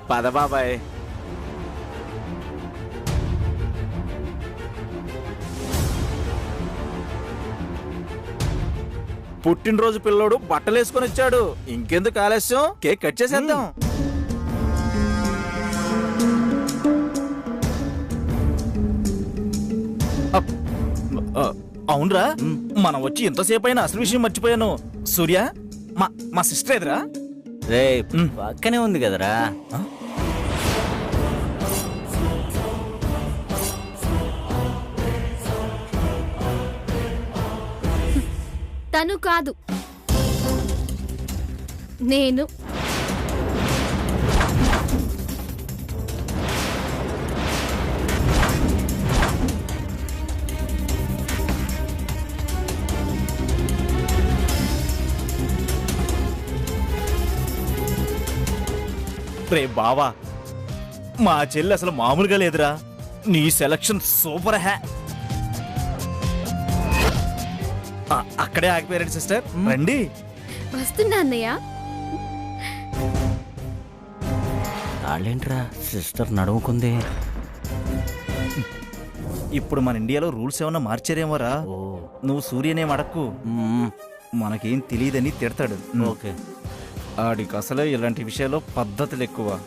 పద బాబాయ్. పుట్టినరోజు పిల్లోడు బట్టలు వేసుకొని వచ్చాడు. ఇంకెందుకు ఆలస్యం, కేక్ కట్ చేసేద్దాం. అవునరా, మనం వచ్చి ఎంతసేపు అయినా అసలు విషయం మర్చిపోయాను. సూర్య, మా సిస్టర్ ఎదురా? రే పక్కనే ఉంది కదరా. తను కాదు, నేను. రే బావా, మా చెల్లి అసలు మామూలుగా లేదురా. నీ సెలక్షన్ సూపర్ హ్యా. అక్కడే ఆగిపోయారండి సిస్టర్, రండి. వస్తున్నా అన్నయ్య. వాళ్ళేంట్రా సిస్టర్ నడుముకుంది. ఇప్పుడు మన ఇండియాలో రూల్స్ ఏమన్నా మార్చారేమోరా. నువ్వు సూర్యనేం అడక్కు, మనకేం తెలియదని తిడతాడు. ఓకే, ఆడికి అసలే ఇలాంటి విషయాల్లో పద్ధతులు ఎక్కువ.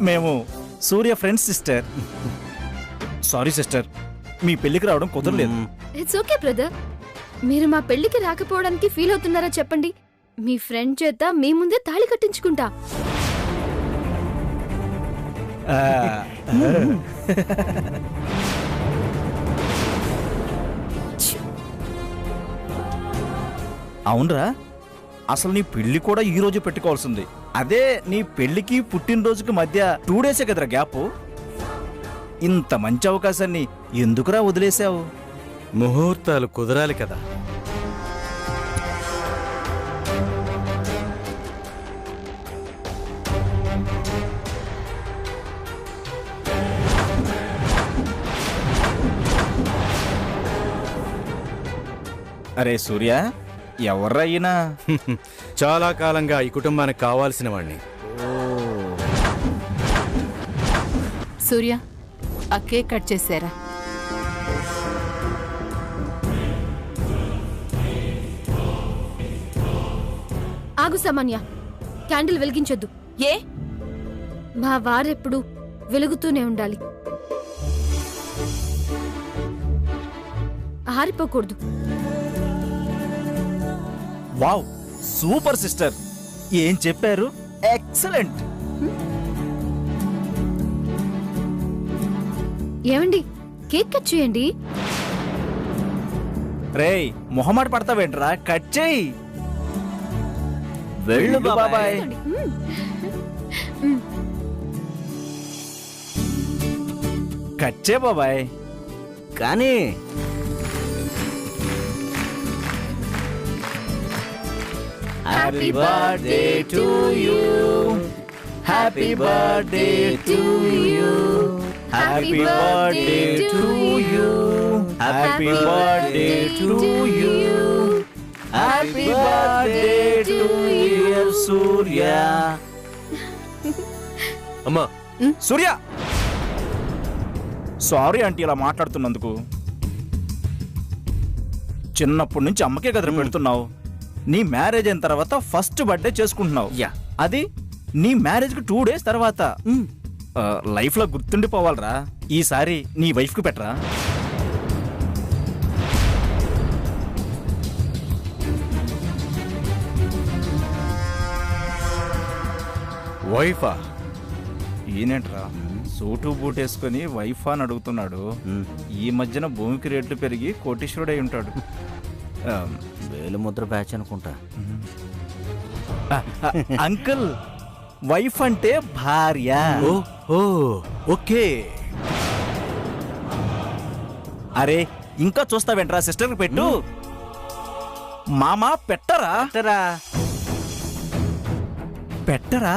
మేము సూర్య ఫ్రెండ్స్ సిస్టర్. సారీ సిస్టర్, మీ పెళ్లికి రావడం కుదరలేదు. It's okay brother. మీరు మా పెళ్లికి రాకపోవడానికి ఫీల్ అవుతున్నారా చెప్పండి. మీ ఫ్రెండ్ చేత మీ ముందే తాళి కట్టించుకుంటా. అవునరా, అసలు నీ పెళ్లి కూడా ఈ రోజు పెట్టుకోవాల్సింది. అదే నీ పెళ్లికి పుట్టినరోజుకి మధ్య 2 డేసే కదరా గ్యాప్. ఇంత మంచి అవకాశాన్ని ఎందుకురా వదిలేసావు? ముహూర్తాలు కుదరాలి కదా. అరే సూర్య, ఎవర్రా అయినా? చాలా కాలంగా ఈ కుటుంబానికి కావాల్సిన వాడిని. సూర్య, ఆ కేక్ కట్ చేశారా? ఆగు సామాన్య, క్యాండిల్ వెలిగించొద్దు. ఏ? మా వారెప్పుడు వెలుగుతూనే ఉండాలి, ఆరిపోకూడదు. వావ్, సూపర్ సిస్టర్, ఏం చెప్పారు, ఎక్సలెంట్. ఏమండి, కేక్ కట్ చేయండి. రేయ్, మొహమాట పడతావేంట్రా, కట్ చేయి. వెళ్ళు బాబాయ్. కట్ చే బాబాయ్. కానీ happy birthday to you, happy birthday to you, happy birthday to you, happy birthday to you, happy birthday to you Surya. అమ్మా సూర్య, సారీ ఆంటీ ఇలా మాట్లాడుతున్నందుకు. చిన్నప్పటి నుంచి అమ్మకే కదర పెడుతున్నావు. నీ మ్యారేజ్ అయిన తర్వాత ఫస్ట్ బర్త్డే చేసుకుంటున్నావు. అది నీ మ్యారేజ్కి 2 డేస్ తర్వాత. లైఫ్ లో గుర్తుండిపోవాలరా. ఈసారి నీ వైఫ్ కి పెట్టరా. వైఫా? ఈయనేంట్రా సూటు బూట్ వేసుకుని వైఫ్ అని అడుగుతున్నాడు. ఈ మధ్యన భూమికి రేట్లు పెరిగి కోటీశ్వరుడై ఉంటాడు. వేలుముద్ర బ్యాచ్ అనుకుంటా. అంకుల్, వైఫ్ అంటే భార్య. ఓ ఓకే. అరే ఇంకా చూస్తావేంట్రా, సిస్టర్ పెట్టు. మామా పెట్టరా. పెట్టరా?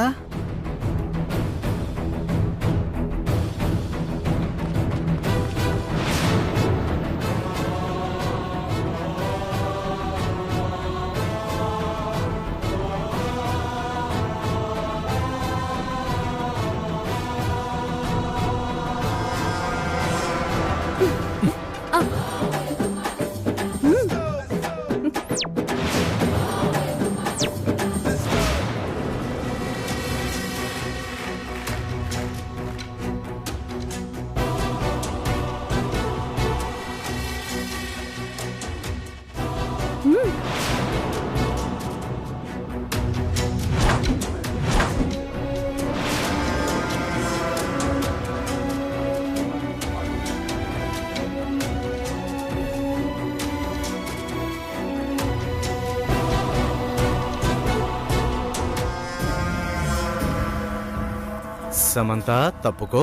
సమంత తప్పుకో.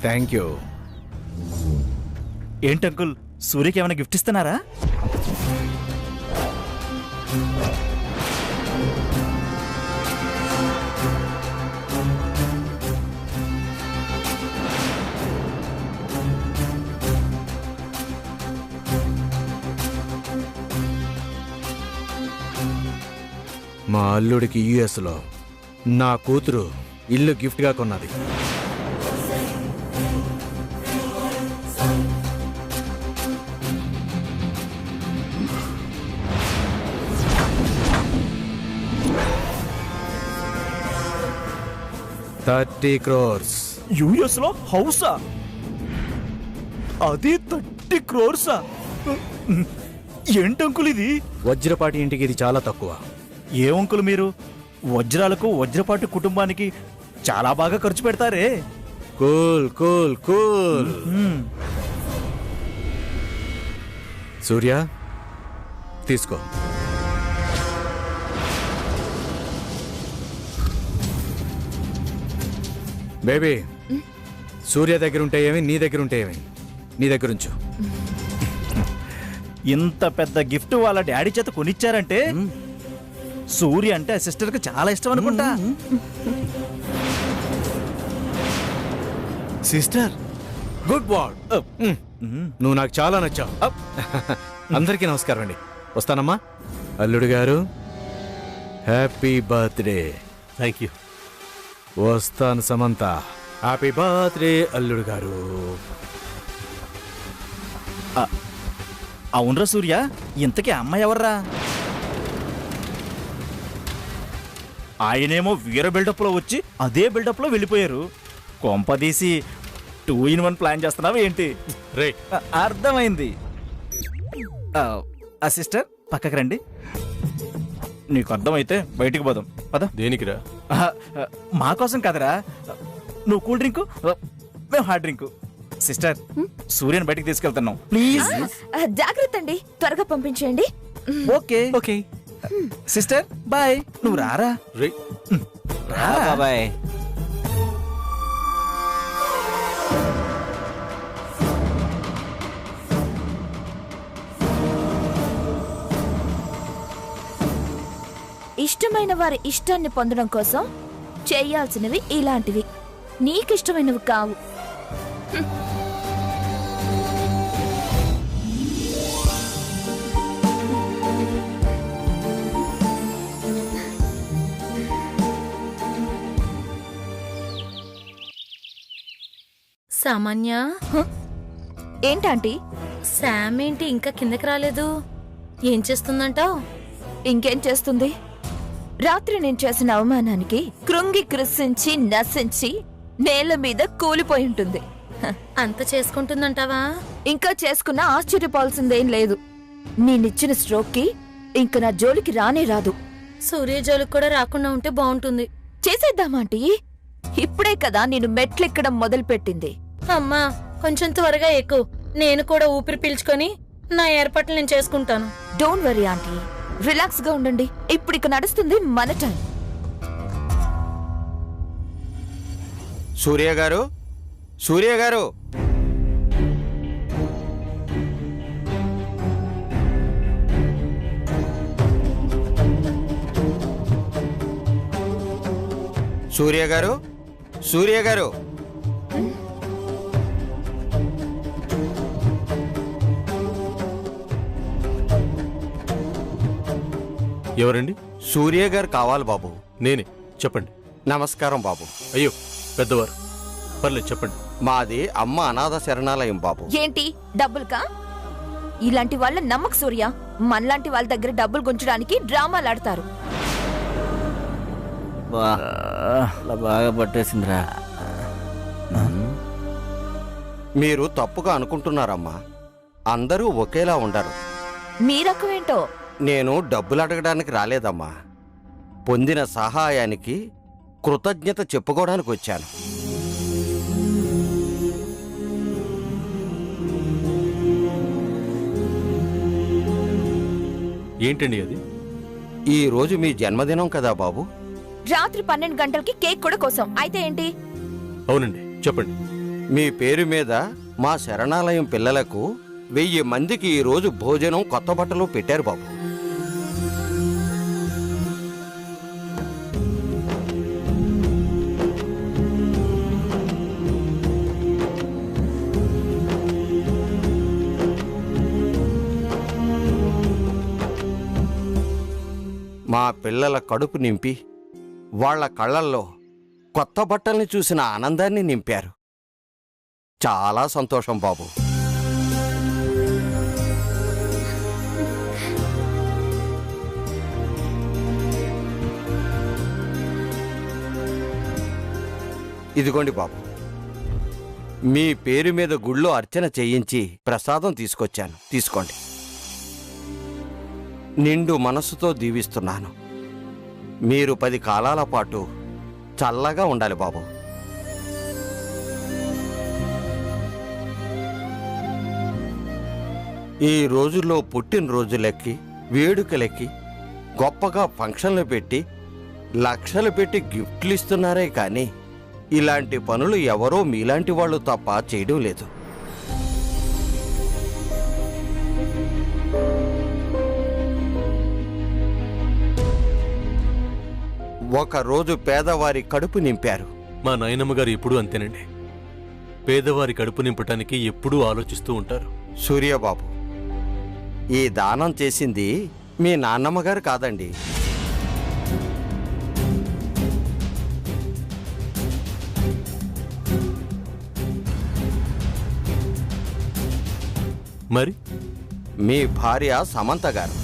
Thank you. ఏంటి అంకుల్, సూర్యకి ఏమైనా గిఫ్ట్ ఇస్తున్నారా? మా అల్లుడికి యుఎస్లో నా కూతురు ఇల్లు గిఫ్ట్గా కొన్నది. $30 crores. యుఎస్ లో హౌసా? అది 30 crores? ఏంటి అంకుల్ ఇది? వజ్రపాటి ఇంటికి ఇది చాలా తక్కువ. ఏ అంకుల్ మీరు వజ్రాలకు వజ్రపాటి కుటుంబానికి చాలా బాగా ఖర్చు పెడతారే. Cool cool cool. సూర్య తీసుకో. బేబీ, సూర్య దగ్గర ఉంటే ఏమి, నీ దగ్గర ఉంటే ఏమి, నీ దగ్గర ఉంచు. ఇంత పెద్ద గిఫ్ట్ వాళ్ళ డాడీ చేత కొనిచ్చారంటే సూర్య అంటే ఆ సిస్టర్ కి చాలా ఇష్టం అనుకుంటా. Sister, good word. నువ్వు నాకు చాలా నచ్చావు. అందరికీ నమస్కారం అండి. వస్తానమ్మా. అల్లుడు గారు, హ్యాపీ బర్త్డే. Thank you. వస్తాను సమంత. హ్యాపీ బర్త్డే అల్లుడు గారు. అవునరా సూర్య, ఇంతకీ అమ్మాయి ఎవర్రా? ఆయనేమో వీర బిల్డప్ లో వచ్చి అదే బిల్డప్ లో వెళ్ళిపోయారు. కొంపదీసి 2-in-1 ప్లాన్ చేస్తున్నావు ఏంటి? రే, అర్థమైంది. ఆ సిస్టర్ పక్కకి రండి. నీకు అర్థమైతే బయటికి పోదాం పద. దేనికిరా? మా కోసం కదరా. నువ్వు కూల్ డ్రింక్, మేము హార్డ్ డ్రింక్. సిస్టర్, సూర్యని బయటికి తీసుకెళ్తున్నాం ప్లీజ్. జాగ్రత్త అండి, త్వరగా పంపించేయండి. Okay okay sister, bye. నువ్వు రారా. రే, బాబాయ్. ఇష్టమైన వారి ఇష్టాన్ని పొందడం కోసం చేయాల్సినవి ఇలాంటివి. నీకిష్టమైనవి కావు. సామాన్య, ఏంటంటీ? శామ్ ఏంటి ఇంకా కిందకి రాలేదు? ఏం చేస్తుందంటావు? ఇంకేం చేస్తుంది? రాత్రి నేను చేసిన అవమానానికి కృంగి కృషించి నశించి నేల మీద కూలిపోయి ఉంటుంది. అంత చేసుకుంటుందంటావా? ఇంకా చేసుకున్నా ఆశ్చర్యపోవాల్సిందేం లేదు. నేనిచ్చిన స్ట్రోక్ కి ఇంక నా జోలికి రానే రాదు. సూర్య జోలికి కూడా రాకుండా ఉంటే బాగుంటుంది. చేసేద్దామాంటీ. ఇప్పుడే కదా నేను మెట్లెక్కడం మొదలుపెట్టింది. అమ్మా, కొంచెం త్వరగా ఎక్కువ. నేను కూడా ఊపిరి పీల్చుకొని నా ఏర్పాట్లు నేను చేసుకుంటాను. డోంట్ వరీ ఆంటీ, రిలాక్స్ గా ఉండండి. ఇప్పుడు ఇక నడుస్తుంది మన టైం. సూర్య గారు, సూర్య గారు, సూర్య గారు, సూర్య గారు. ఎవరండి? సూర్య గారు కావాలి బాబు. నేనే, చెప్పండి. నమస్కారం బాబు. అయ్యో పెద్దవారు, పర్లేదు చెప్పండి. మాది అమ్మ అనాథ శరణాలయం బాబు. ఏంటి డబ్బులుకా? ఇలాంటి వాళ్ళ నమ్మక సూర్య. మనలాంటి వాళ్ళ దగ్గర డబ్బులు గుంచడానికి డ్రామాలు ఆడతారు. బాగా పట్టేసిందిరా. మీరు తప్పుగా అనుకుంటున్నారమ్మా. అందరూ ఒకేలా ఉండరు. మీ రకమేంటో. నేను డబ్బులు అడగడానికి రాలేదమ్మా. పొందిన సహాయానికి కృతజ్ఞత చెప్పుకోవడానికి వచ్చాను. ఏంటండి అది? ఈ రోజు మీ జన్మదినం కదా బాబు. రాత్రి 12 గంటలకి కేక్ కూడా కోసం. అయితే ఏంటి? అవునండి, చెప్పండి. మీ పేరు మీద మా శరణాలయం పిల్లలకు 1000 మందికి ఈ రోజు భోజనం, కొత్త బట్టలు పెట్టారు బాబు. మా పిల్లల కడుపు నింపి వాళ్ళ కళ్ళల్లో కొత్త బట్టల్ని చూసిన ఆనందాన్ని నింపారు. చాలా సంతోషం బాబు. ఇదిగోండి బాబు, మీ పేరు మీద గుళ్ళో అర్చన చేయించి ప్రసాదం తీసుకొచ్చాను, తీసుకోండి. నిండు మనస్సుతో దీవిస్తున్నాను. మీరు 10 కాలాల పాటు చల్లగా ఉండాలి బాబు. ఈ రోజుల్లో పుట్టినరోజులెక్కి, వేడుకలెక్కి, గొప్పగా ఫంక్షన్లు పెట్టి, లక్షలు పెట్టి గిఫ్ట్లు ఇస్తున్నారే కానీ ఇలాంటి పనులు ఎవరో మీలాంటి వాళ్ళు తప్ప చేయడం లేదు. ఒకరోజు పేదవారి కడుపు నింపారు. మా నాయనమ్మ గారు ఎప్పుడూ అంతేనండి. పేదవారి కడుపు నింపటానికి ఎప్పుడూ ఆలోచిస్తూ ఉంటారు. సూర్యబాబు, ఈ దానం చేసింది మీ నాన్నమ్మగారు కాదండి. మరి మీ భార్య సమంత గారు.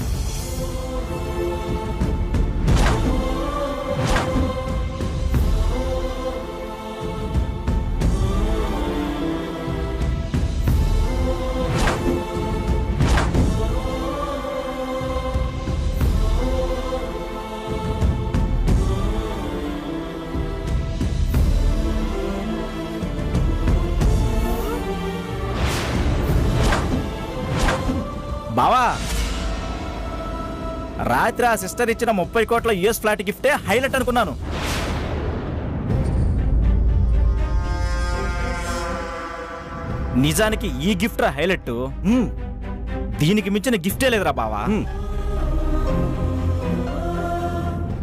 బావా, రాత్రి ఆ సిస్టర్ ఇచ్చిన 30 కోట్ల యుఎస్ ఫ్లాట్ గిఫ్టే హైలైట్ అనుకున్నాను. నిజానికి ఈ గిఫ్ట్ హైలైట్. దీనికి మించిన గిఫ్టే లేదురా బావా.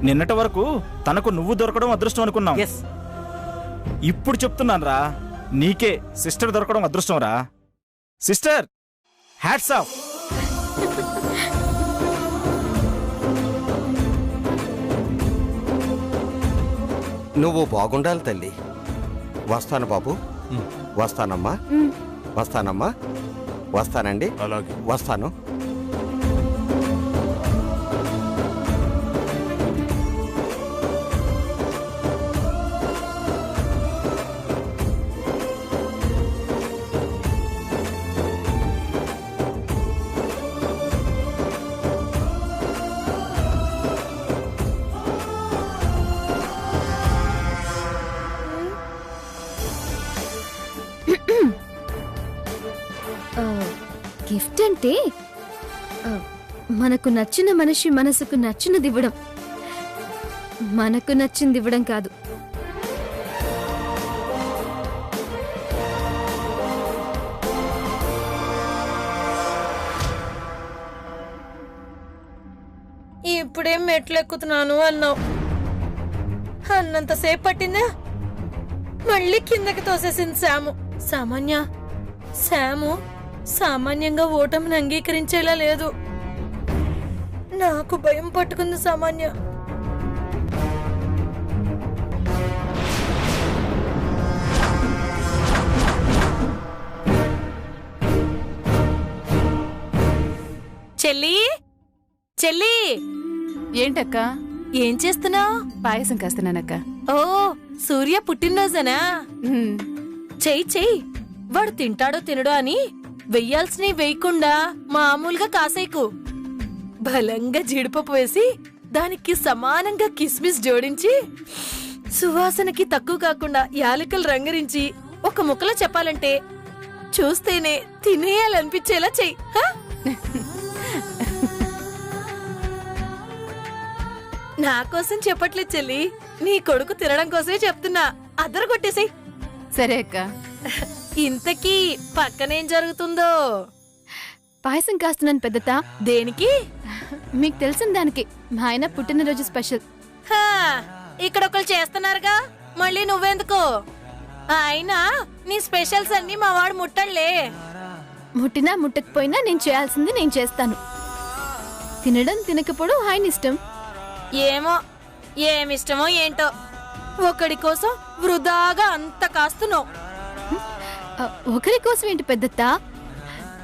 నిన్నటి వరకు తనకు నువ్వు దొరకడం అదృష్టం అనుకున్నాం. ఇప్పుడు చెప్తున్నాను రా, నీకే సిస్టర్ దొరకడం అదృష్టం రా. Sister, hats off. నువ్వు బాగుండాలి తల్లి. వస్తాను బాబు. వస్తానమ్మా. వస్తానమ్మా. వస్తానండి. అలాగే. వస్తాను. గిఫ్ట్ అంటే మనకు నచ్చిన మనిషి మనసుకు నచ్చినది ఇవ్వడం, మనకు నచ్చింది ఇవ్వడం కాదు. ఇప్పుడేం మెట్లు ఎక్కుతున్నాను అన్నావు. అన్నంతసేపు పట్టిందా మళ్ళీ కిందకి తోసేసింది శాము. శాము సామాన్యంగా ఓటమిని అంగీకరించేలా లేదు. నాకు భయం పట్టుకుంది సామాన్య. చెల్లి చెల్లి ఏంటక్క? ఏం చేస్తున్నావు? పాయసం కాస్తున్నానక్క. ఓ సూర్య పుట్టినరోజనా? చెయ్యి వాడు తింటాడో తినడో అని వెయ్యాల్సినవి వేయకుండా మామూలుగా కాసేకు బలంగా జీడిపప్పు వేసి దానికి సమానంగా కిస్మిస్ జోడించి సువాసనకి తక్కువ కాకుండా యాలకులు రంగరించి ఒక ముక్కలో చెప్పాలంటే చూస్తేనే తినేయాలనిపించేలా చెయ్యి. నా కోసం చెప్పట్లేదు చెల్లి, నీ కొడుకు తినడం కోసమే చెప్తున్నా. అద్దరు కొట్టేసి. సరే అక్క. ఇంతకీ పక్కనేం జరుగుతుందో? పాయసం కాస్తున్నాను పెద్దతా. దేనికి? మీకు తెలిసిన దానికి. మా ఆయన పుట్టినరోజు స్పెషల్. హా, ఇక్కడ ఒకరు చేస్తున్నారుగా, మళ్ళీ నువ్వెందుకు? అయినా నీ స్పెషల్స్ అన్ని మా వాడు ముట్టళ్లే. ముట్టినా ముట్టకపోయినా నేను చేయాల్సింది నేను చేస్తాను. తినడం తినకపోవడం ఆయన ఇష్టం. ఏమో ఏమిష్టమో ఏంటో, ఒకడి కోసం వృధాగా అంత కాస్తున్నావు. ఒకరి కోసం ఏంటి పెద్దత్తా?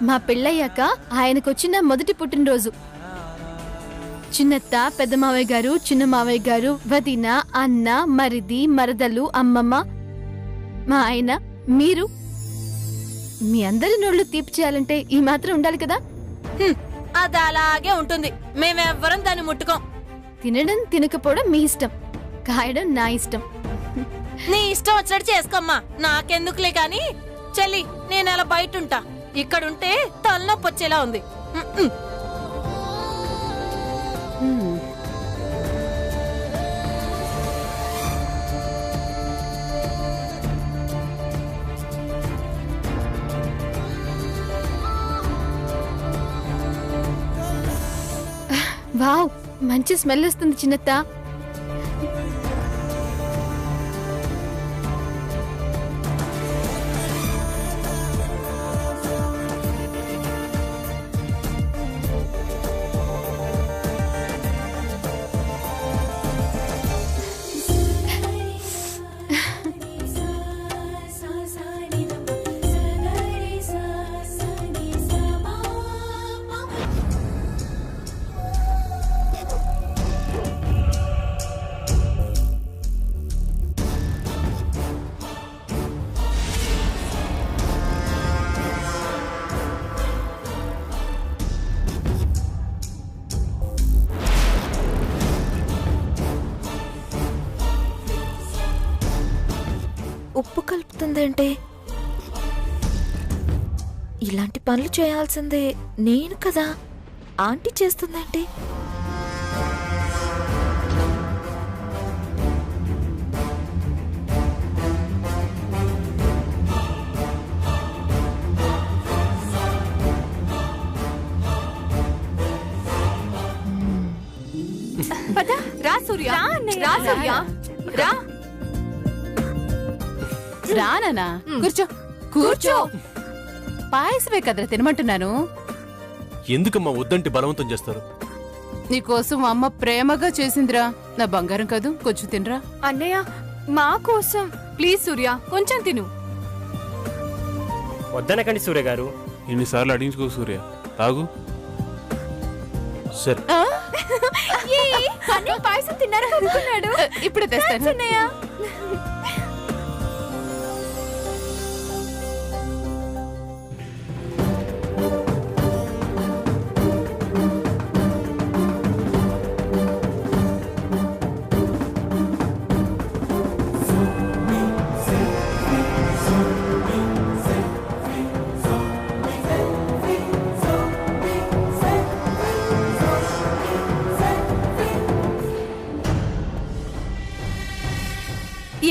మా పెళ్ళయ్యాక ఆయనకొచ్చిన మొదటి పుట్టినరోజు. చిన్నత్త, పెద్ద మావయ్య గారు, చిన్న మావయ్య గారు, వదిన, అన్న, మరిది, మరదలు, అమ్మమ్మ, మా ఆయన, మీరు. మీ అందరి నోళ్లు తీపి చేయాలంటే ఈ మాత్రం ఉండాలి కదా. అది అలాగే ఉంటుంది, మేమెవ్వరం దాన్ని ముట్టుకోం. తినడం తినకపోవడం మీ ఇష్టం, కాయడం నా ఇష్టం. నీ ఇష్టం వచ్చినట్టు చేసుకోమ్మా, నాకెందుకులే కాని. చెల్లి, నేను అలా బయట ఉంటా. ఇక్కడుంటే తలనొప్పి వచ్చేలా ఉంది. వావ్, మంచి స్మెల్ వస్తుంది చిన్నత్త. ఉప్పు కలుపుతుందంటే ఇలాంటి పనులు చేయాల్సిందే నేను కదా. ఆంటీ చేస్తుందంటే రా సూర్య, రా సూర్య, రా. రానా? కూర్చో కూర్చో. పాయసమే కదరా తినమంటున్నాను. ఎందుకమ్మా వద్దంటే బలవంతం చేస్తారు? నీకోసం అమ్మ ప్రేమగా చేసిందిరా, నా బంగారం కదూ. కొంచెం తినరా. అన్నయ్య, మా కోసం ప్లీజ్ సూర్య, కొంచెం తిను. వద్దనకండి సూర్య గారు. ఎన్నిసార్లు అడిగించుకో సూర్య, తాగు. సరే, పాయసం తిన్నారా? ఇప్పుడే తెస్తాను.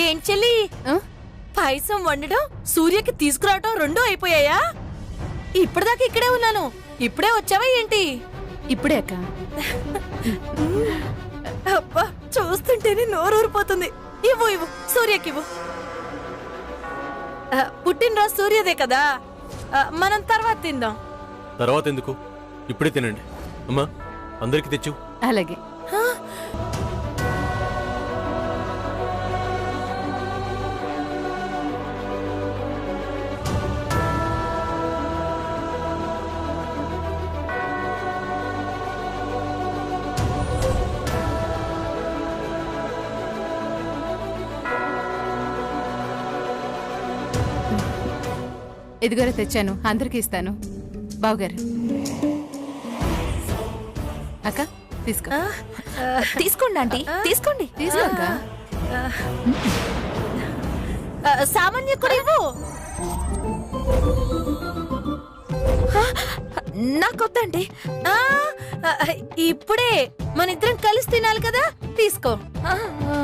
ఏం చెల్లి, పాయసం వండడం సూర్యకి తీసుకురావటం రెండూ అయిపోయాయా? ఇప్పటిదాకా ఇక్కడే ఉన్నాను, ఇప్పుడే వచ్చావా ఏంటి? ఇప్పుడే అక్క. అబ్బా, చూస్తుంటేనే నోరూరిపోతుంది. ఇవ్వు ఇవ్వు, సూర్యకివ్వు. పుట్టినరోజు సూర్యదే కదా, మనం తర్వాత తిందాం. తర్వాత ఎందుకు, ఇప్పుడే తినండి. అమ్మా, అందరికి తెచ్చు. అలాగే. ఇదిగోరా తెచ్చాను, అందరికి ఇస్తాను. బావగారు, అక్క తీసుకో. తీసుకోండి ఆంటీ, తీసుకోండి. తీసుకోక. సామాన్య కూడా ఇవ్వు. నాకొద్దండి. ఇప్పుడే మన ఇద్దరం కలిసి తినాలి కదా, తీసుకో. ఆ, ఆ.